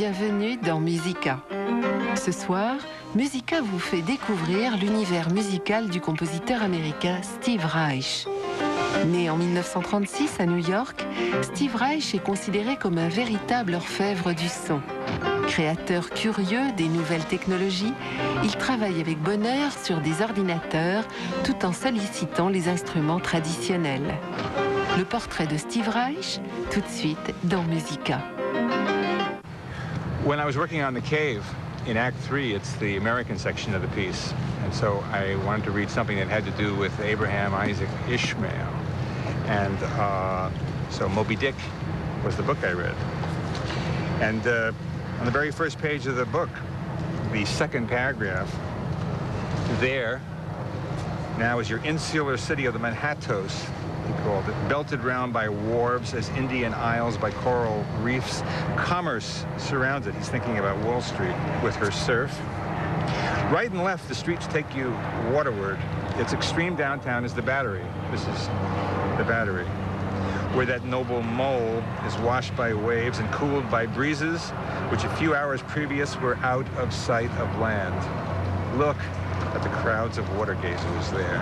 bienvenue dans Musica. Ce soir, Musica vous fait découvrir l'univers musical du compositeur américain Steve Reich. Né en 1936 à New York, Steve Reich est considéré comme un véritable orfèvre du son. Créateur curieux des nouvelles technologies, il travaille avec bonheur sur des ordinateurs tout en sollicitant les instruments traditionnels. Le portrait de Steve Reich, tout de suite dans Musica. When I was working on The Cave in Act 3, it's the American section of the piece. And so I wanted to read something that had to do with Abraham, Isaac, Ishmael. And so Moby Dick was the book I read. And on the very first page of the book, the second paragraph, there now is your insular city of the Manhattoes, he called it, belted round by wharves as Indian isles by coral reefs. Commerce surrounds it. He's thinking about Wall Street with her surf. Right and left, the streets take you waterward. Its extreme downtown is the Battery. This is the Battery, where that noble mole is washed by waves and cooled by breezes, which a few hours previous were out of sight of land. Look at the crowds of water gazers there.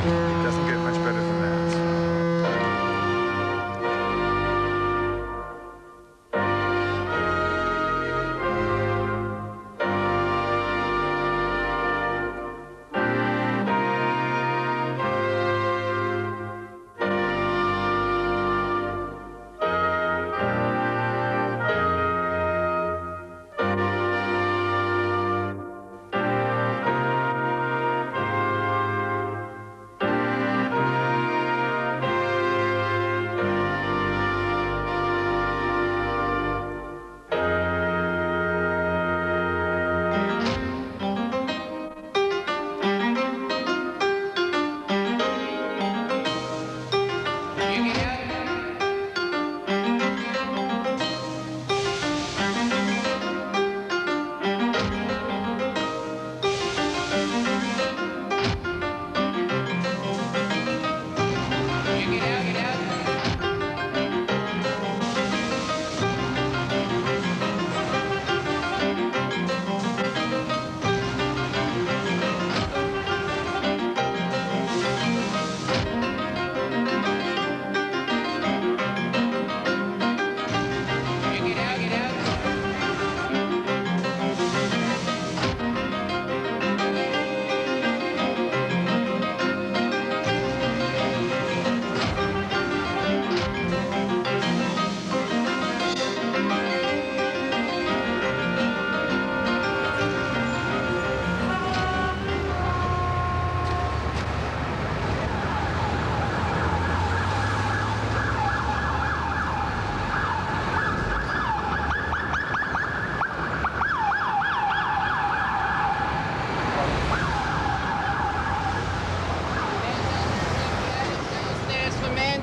It doesn't get much better than that.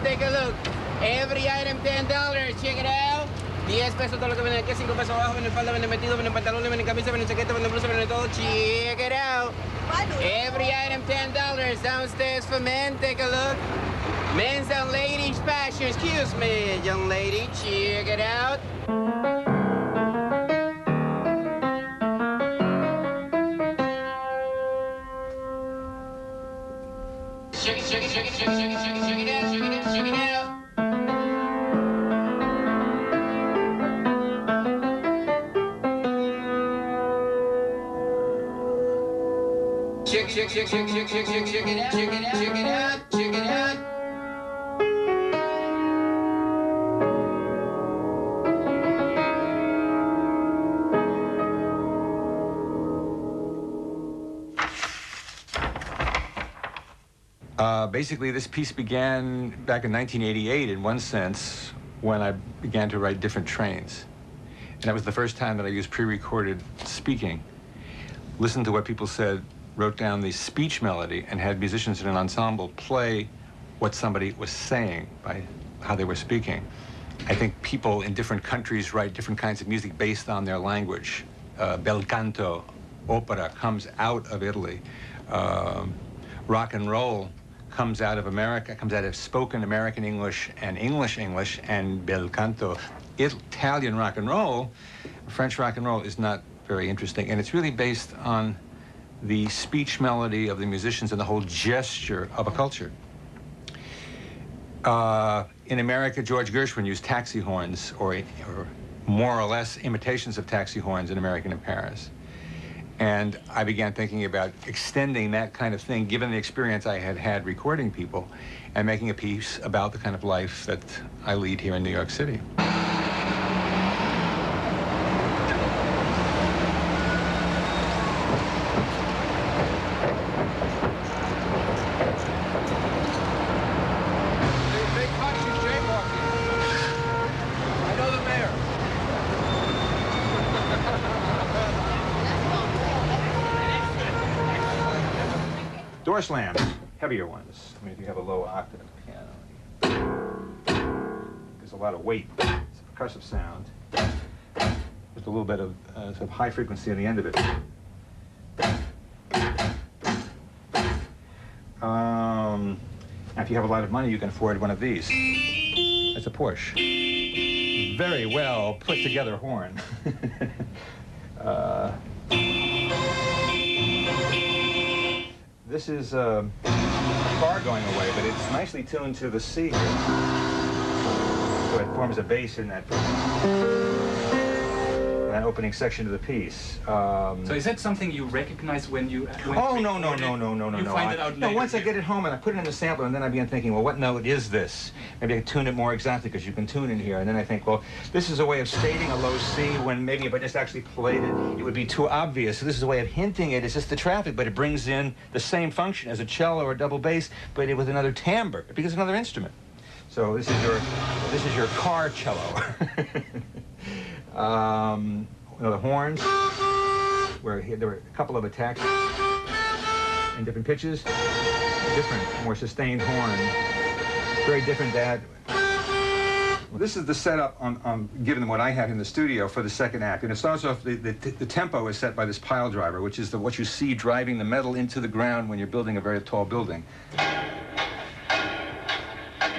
Take a look. Every item $10. Check it out. 10 pesos todo lo que viene aquí, 5 pesos abajo, viene falda, viene vestido, viene pantalón, viene camisa, viene chaqueta, viene blusa, viene todo. Check it out. Every item $10. Downstairs for men. Take a look. Men's and ladies fashion. Excuse me, young lady. Check it out. Check it, check it, check it, check it, check it, check it, check it out, check it out, check it out. Check, check, check, check, check, check, check, check it out, check it out, check it out, check it out. Basically, this piece began back in 1988, in one sense, when I began to write Different Trains. And that was the first time that I used pre-recorded speaking. Listened to what people said, wrote down the speech melody, and had musicians in an ensemble play what somebody was saying by how they were speaking. I think people in different countries write different kinds of music based on their language. Bel canto, opera comes out of Italy. Rock and roll comes out of America, comes out of spoken American English and bel canto. Italian rock and roll, French rock and roll is not very interesting, and it's really based on the speech melody of the musicians and the whole gesture of a culture. In America, George Gershwin used taxi horns, or more or less imitations of taxi horns in American in Paris. And I began thinking about extending that kind of thing, given the experience I had had recording people, and making a piece about the kind of life that I lead here in New York City. Door slams, heavier ones. I mean, if you have a low octave piano, there's a lot of weight. It's a percussive sound. There's a little bit of sort of high frequency on the end of it. Now, if you have a lot of money, you can afford one of these. It's a Porsche. Very well put together horn. This is a car going away, but it's nicely tuned to the C here. So it forms a bass in that opening section of the piece. So is that something you recognize when you... Oh, no. You find it out later? No, once I get it home and I put it in the sampler, and then I began thinking, well, what note is this? Maybe I can tune it more exactly, because you can tune in here. And then I think, well, this is a way of stating a low C when maybe if I just actually played it, it would be too obvious. So this is a way of hinting it. It's just the traffic, but it brings in the same function as a cello or a double bass, but with another timbre, because it's another instrument. So this is your car cello. The horns, where there were a couple of attacks in different pitches, different, more sustained horn, very different that. Well, this is the setup given what I have in the studio for the second act, and it starts off, the tempo is set by this pile driver, which is what you see driving the metal into the ground when you're building a very tall building. And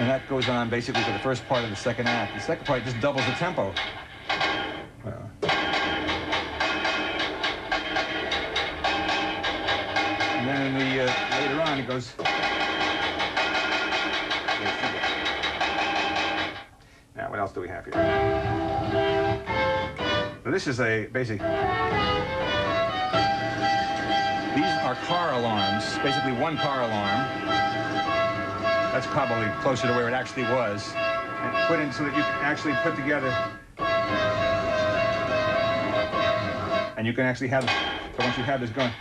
that goes on basically for the first part of the second act. The second part just doubles the tempo. And then in the, later on, it goes... Now, what else do we have here? So this is a basic... These are car alarms, basically one car alarm. That's probably closer to where it actually was. And put in so that you can actually put together... And you can actually have... So once you have this going...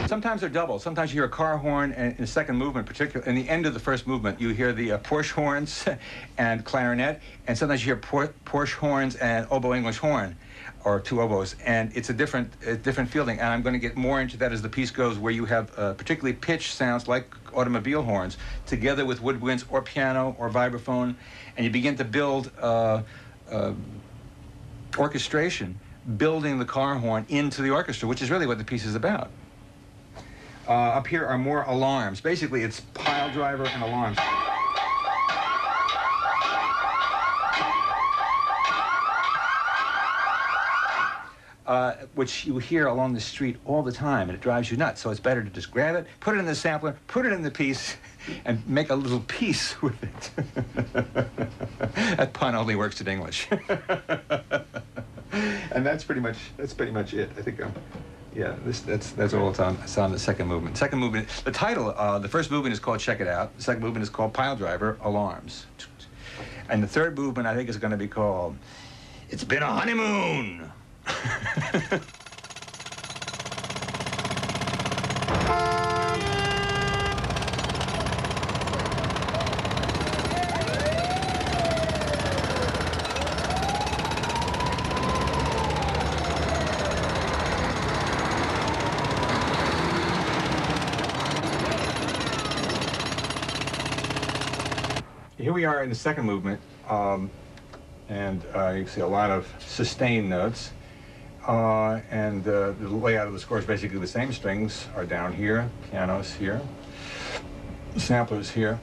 Sometimes they're double. Sometimes you hear a car horn, and in the second movement, particularly in the end of the first movement, you hear the Porsche horns and clarinet, and sometimes you hear Porsche horns and oboe English horn, or two oboes, and it's a different feeling. And I'm going to get more into that as the piece goes, where you have particularly pitched sounds like automobile horns, together with woodwinds or piano or vibraphone, and you begin to build orchestration, building the car horn into the orchestra, which is really what the piece is about. Up here are more alarms. Basically, it's pile driver and alarms. Which you hear along the street all the time, and it drives you nuts. So it's better to just grab it, put it in the sampler, put it in the piece, and make a little piece with it. That pun only works in English. And that's pretty much it. I think yeah, that's all it's on the second movement. Second movement, the title, the first movement is called Check It Out. The second movement is called Pile Driver, Alarms. And the third movement, I think, is going to be called It's Been a Honeymoon. Here we are in the second movement, and you see a lot of sustained notes, And the layout of the score is basically the same. Strings are down here, pianos here, samplers here.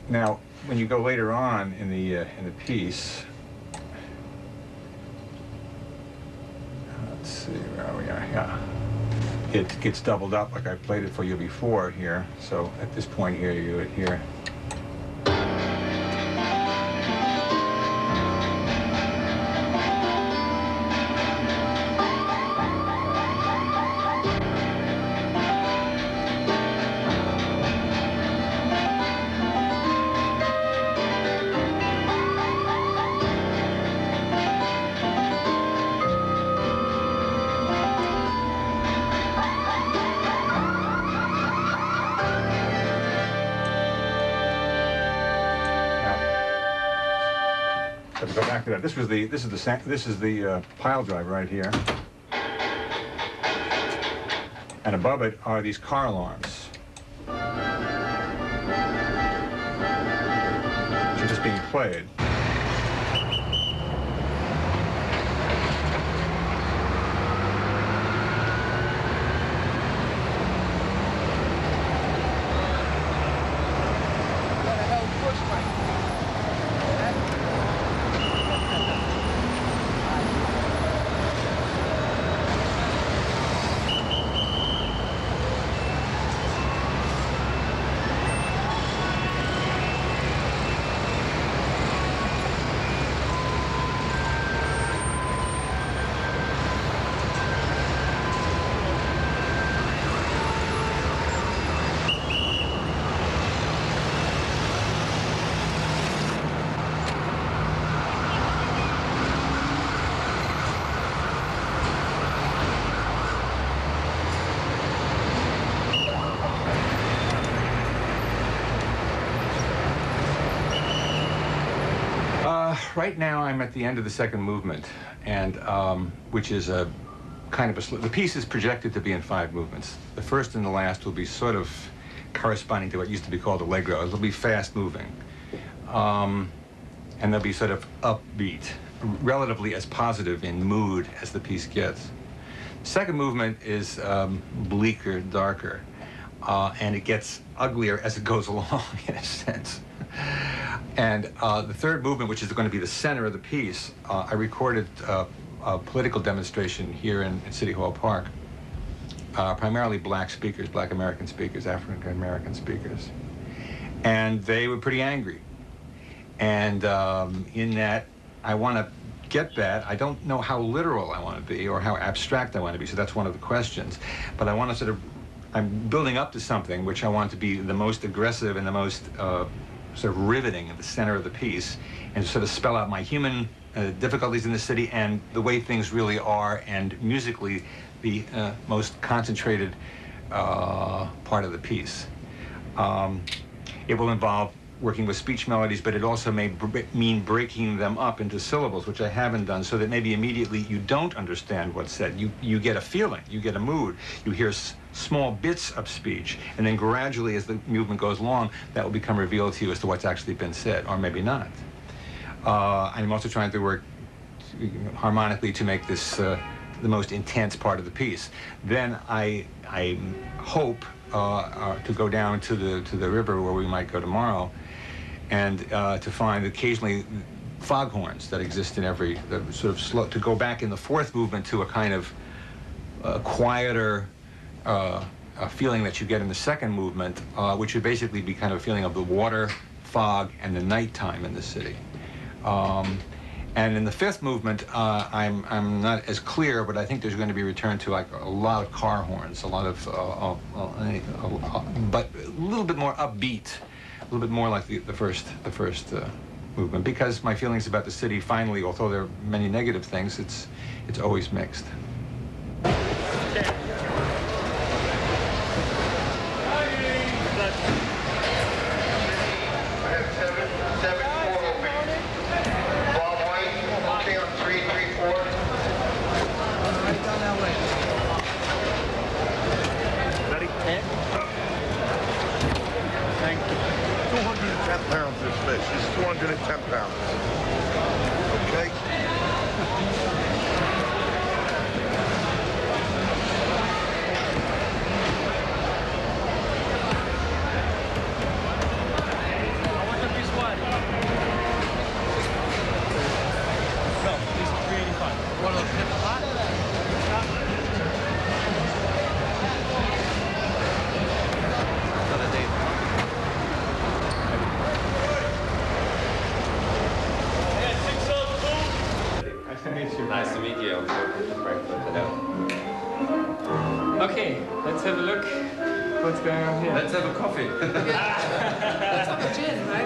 Now, when you go later on in the piece, let's see where we are. Yeah, it gets doubled up like I played it for you before here. So at this point here, you would hear. Go back to that. This is the pile driver right here, and above it are these car alarms, which are just being played. Right now, I'm at the end of the second movement, and which is a kind of a the piece is projected to be in 5 movements. The first and the last will be sort of corresponding to what used to be called allegro. It'll be fast moving, and they'll be sort of upbeat, relatively as positive in mood as the piece gets. Second movement is bleaker, darker, and it gets uglier as it goes along, in a sense. And the third movement, which is going to be the center of the piece, I recorded a political demonstration here in City Hall Park. Primarily black speakers, black American speakers, African American speakers. And they were pretty angry. And in that, I want to get that. I don't know how literal I want to be or how abstract I want to be, so that's one of the questions. But I want to sort of, I'm building up to something which I want to be the most aggressive and the most sort of riveting at the center of the piece, and sort of spell out my human difficulties in the city and the way things really are, and musically the most concentrated part of the piece. It will involve working with speech melodies, but it also may mean breaking them up into syllables, which I haven't done, so that maybe immediately you don't understand what's said. You get a feeling, you get a mood, you hear small bits of speech, and then gradually as the movement goes along, that will become revealed to you as to what's actually been said, or maybe not. I'm also trying to work harmonically to make this the most intense part of the piece. Then I hope to go down to the river where we might go tomorrow, and to find occasionally foghorns that exist in every sort of slow, to go back in the fourth movement to a kind of quieter feeling that you get in the second movement, which would basically be kind of a feeling of the water, fog, and the nighttime in the city. And in the fifth movement, I'm not as clear, but I think there's going to be a return to like a lot of car horns, a lot of, but a little bit more upbeat, a little bit more like the first movement, because my feelings about the city, finally, although there are many negative things, it's always mixed. This is 210 pounds. Okay? What's going on here? Let's have a coffee. Let's have a gin, right?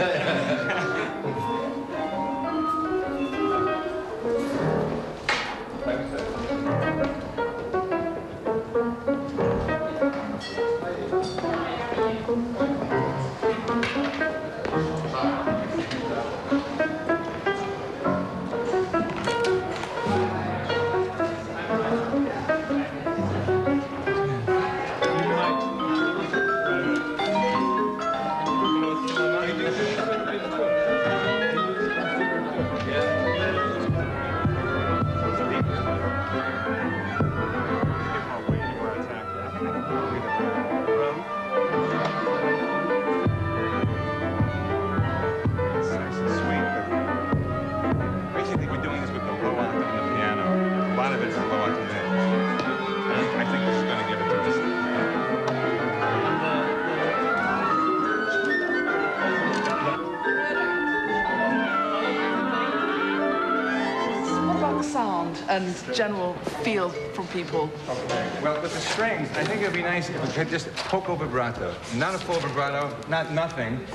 And general feel from people. Okay. Well, with the strings, I think it would be nice if we could just poco vibrato. Not a full vibrato, not nothing.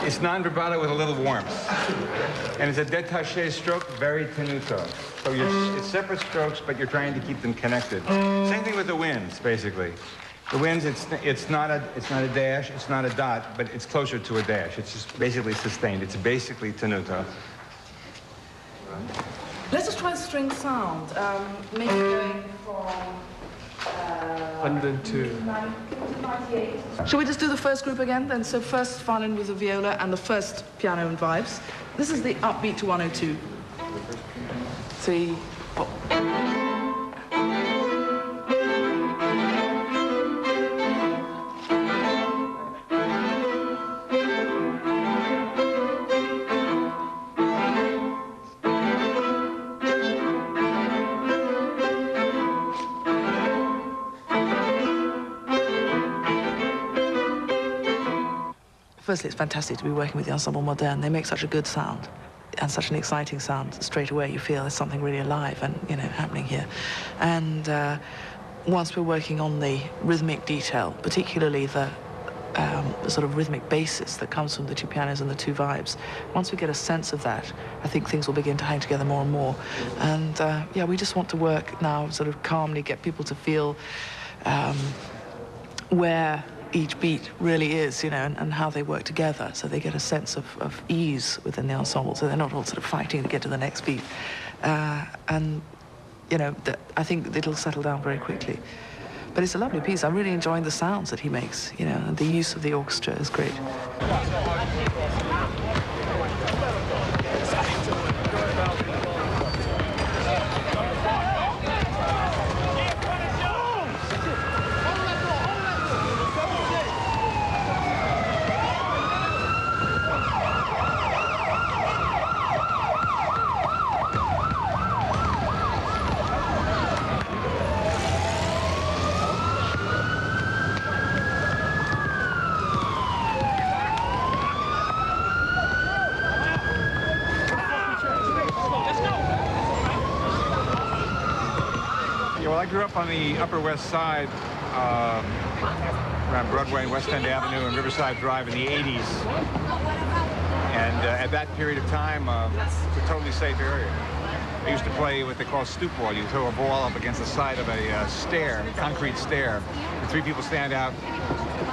It's non-vibrato with a little warmth. And it's a détaché stroke, very tenuto. So it's separate strokes, but you're trying to keep them connected. Same thing with the winds, basically. The winds, it's not a dash, it's not a dot, but it's closer to a dash. It's just basically sustained. It's basically tenuto. Let's just try string sound. Maybe going from 102. 98. Shall we just do the first group again then? So first violin with the viola and the first piano and vibes. This is the upbeat to 102. 3, 4. Firstly, it's fantastic to be working with the Ensemble Moderne. They make such a good sound and such an exciting sound. Straight away, you feel there's something really alive and, you know, happening here. And once we're working on the rhythmic detail, particularly the sort of rhythmic basis that comes from the two pianos and the two vibes, once we get a sense of that, I think things will begin to hang together more and more. And yeah, we just want to work now sort of calmly, get people to feel where each beat really is, you know, and how they work together, so they get a sense of ease within the ensemble, so they're not all sort of fighting to get to the next beat. And, you know, I think it'll settle down very quickly. But it's a lovely piece. I'm really enjoying the sounds that he makes, you know, and the use of the orchestra is great. I grew up on the Upper West Side, around Broadway and West End Avenue and Riverside Drive in the 80s. And at that period of time, it's a totally safe area. I used to play what they call stoop ball. You throw a ball up against the side of a stair, a concrete stair. And 3 people stand out,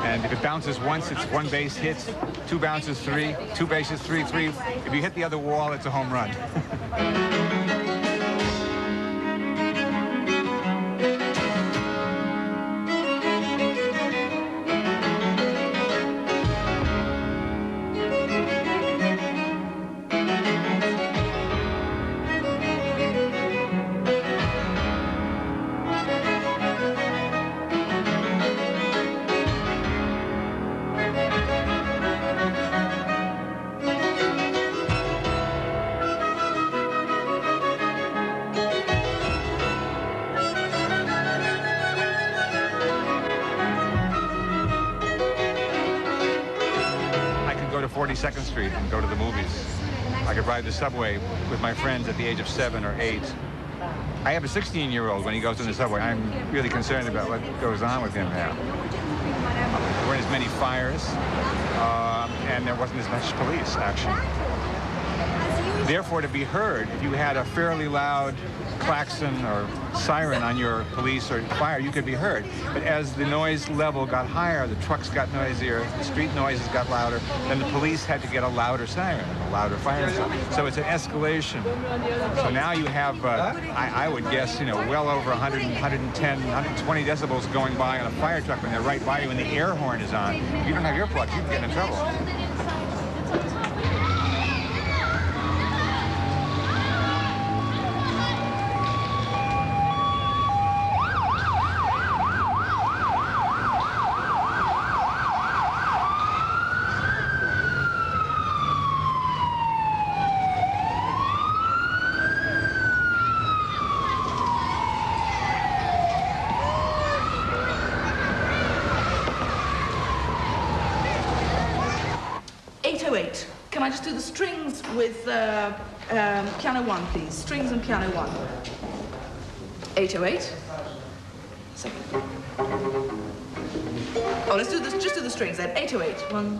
and if it bounces once, it's 1 base hits, 2 bounces, 3, 2 bases, 3, 3. If you hit the other wall, it's a home run. Go to 42nd Street and go to the movies. I could ride the subway with my friends at the age of 7 or 8. I have a 16-year-old when he goes in the subway. I'm really concerned about what goes on with him now. fires, and there wasn't as much police action. Therefore, to be heard, if you had a fairly loud klaxon or siren on your police or fire, you could be heard. But as the noise level got higher, the trucks got noisier, the street noises got louder, then the police had to get a louder siren, a louder fire siren. So it's an escalation. So now you have, I would guess, you know, well over 100, 110, 120 decibels going by on a fire truck when they're right by you and the air horn is on. If you don't have earplugs, you can get in trouble. 808. Can I just do the strings with piano 1, please? Strings and piano 1. 808. Second. Oh, let's do this. Just do the strings then. 808. 1.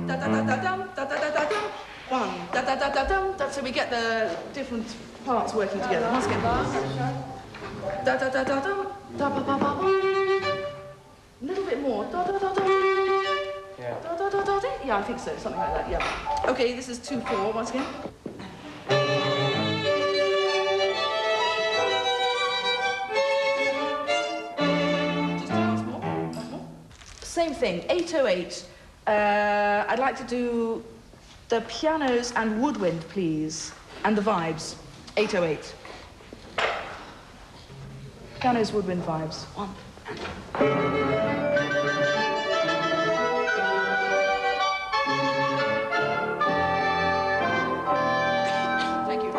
Da da da da dum. Da da da da dum. 1. Da da da da dum. So we get the different parts working together. Once again. Da da da da dum. Da ba ba ba ba. A little bit more. Da da da da. Yeah. Da da da da da. Yeah, I think so. Something like that. Yeah. Okay, this is 2/4 once again. Just once more. Once more. Same thing. 808. I'd like to do the pianos and woodwind, please, and the vibes. 808. Pianos, woodwind, vibes. 1. Thank you.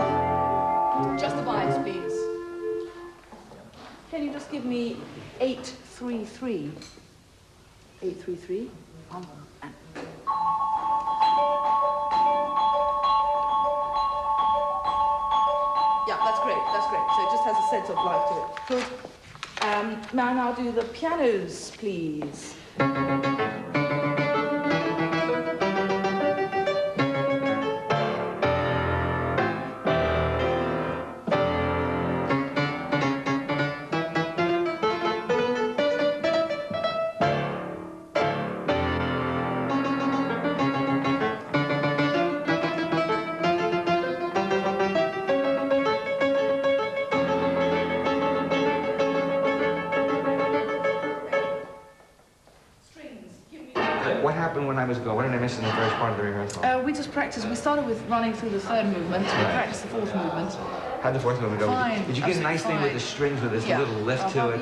Just the vibes, please. Can you just give me 833? 833. 1 and. Yeah, that's great, that's great. So it just has a sense of life to it. Good. May I now do the pianos, please? What did I miss in the first part of the rehearsal? We just practiced. We started with running through the third movement. We practiced the fourth movement. How'd the fourth movement go? Fine. Did you get a nice thing with the strings with this little lift to it?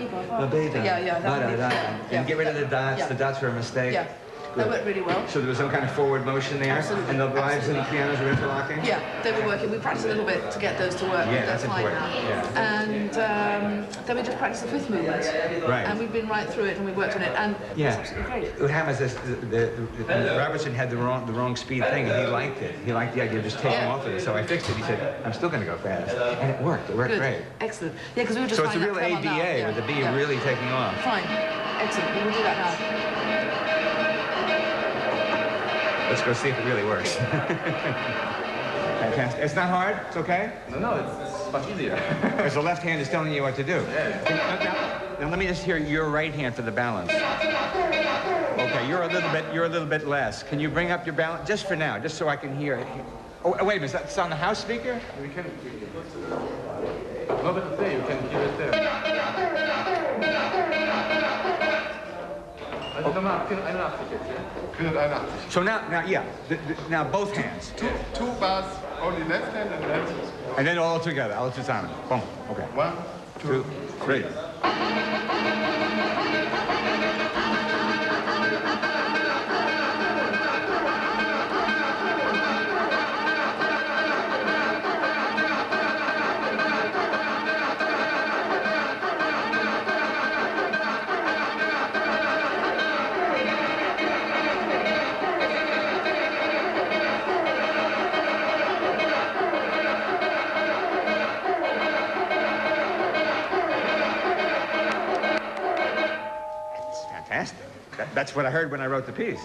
And get rid of the dots. Yeah. The dots were a mistake. Yeah. That worked really well. So there was some kind of forward motion there? Absolutely. And the vibes and the pianos were interlocking? Yeah, they were working. We practiced a little bit to get those to work. Yeah, that's fine important. now. Yeah. And then we just practiced the fifth movement. Right. And we've been right through it and we worked on it. And yeah. it's absolutely great. What happens is Robertson had the wrong speed thing and he liked it. He liked the idea of just taking off of it. So I fixed it. He said, I'm still going to go fast. And it worked. It worked great. Excellent. Yeah, because we were just so it's a real ADA with the B really taking off. Fine. Excellent. We will do that now. Let's go see if it really works. Fantastic. It's not hard? It's okay? No, it's much easier. Because the left hand is telling you what to do. Yeah. Now let me just hear your right hand for the balance. Okay, you're a little bit less. Can you bring up your balance just for now, just so I can hear it? Oh, wait a minute, that's on the house speaker? We can. No, but there, you can hear it there. So now, yeah, now both hands. Two bars, only left hand and right. And then all together, all zusammen. Boom. Okay. 1, 2, 3. That's what I heard when I wrote the piece.